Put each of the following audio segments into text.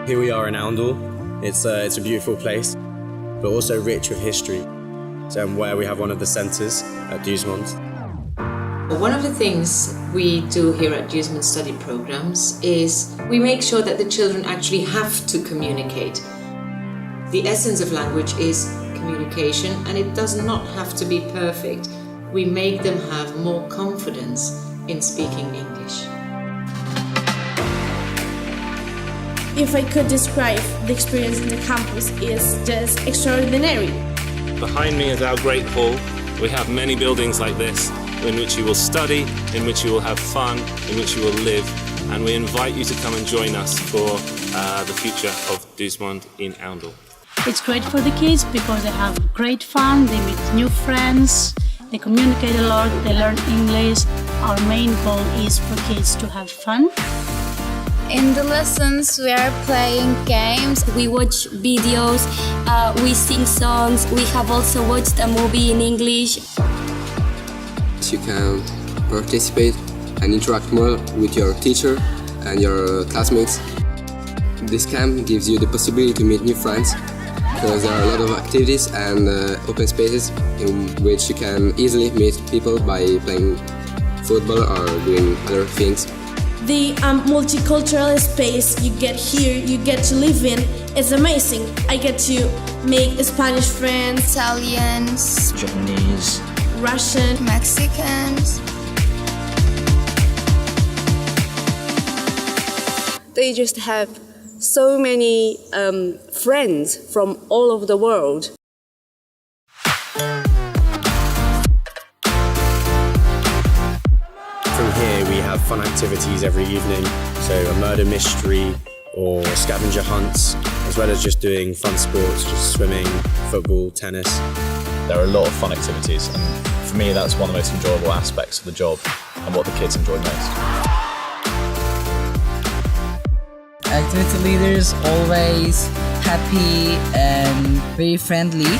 Here we are in Oundle. It's a beautiful place, but also rich with history. So where we have one of the centres at Duismond. One of the things we do here at Duismond Study Programs is we make sure that the children actually have to communicate. The essence of language is communication, and it does not have to be perfect. We make them have more confidence in speaking English. If I could describe the experience in the campus, is just extraordinary. Behind me is our great hall. We have many buildings like this in which you will study, in which you will have fun, in which you will live, and we invite you to come and join us for the future of Duismond in Oundle. It's great for the kids because they have great fun, they meet new friends, they communicate a lot, they learn English. Our main goal is for kids to have fun. In the lessons we are playing games, we watch videos, we sing songs, we have also watched a movie in English. You can participate and interact more with your teacher and your classmates. This camp gives you the possibility to meet new friends because there are a lot of activities and open spaces in which you can easily meet people by playing football or doing other things. The multicultural space you get here, you get to live in, is amazing. I get to make Spanish friends, Italians, Japanese, Russian, Mexicans. They just have so many friends from all over the world. From here we have fun activities every evening, so a murder mystery or scavenger hunts, as well as just doing fun sports, just swimming, football, tennis. There are a lot of fun activities, and for me that's one of the most enjoyable aspects of the job and what the kids enjoy most. Activity leaders always happy and very friendly.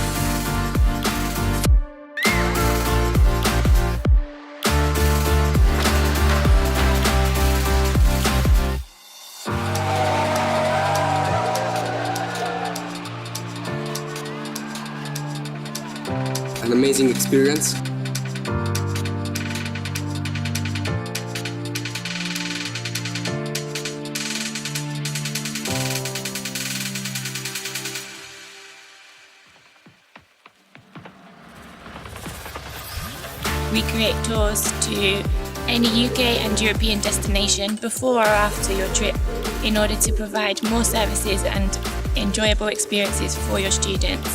An amazing experience. We create tours to any UK and European destination before or after your trip in order to provide more services and enjoyable experiences for your students.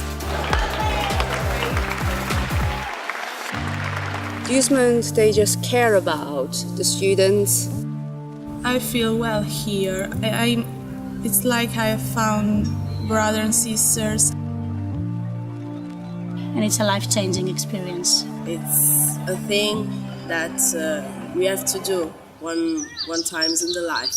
Duismond, they just care about the students. I feel well here. It's like I have found brothers and sisters. And it's a life-changing experience. It's a thing that we have to do one times in the life.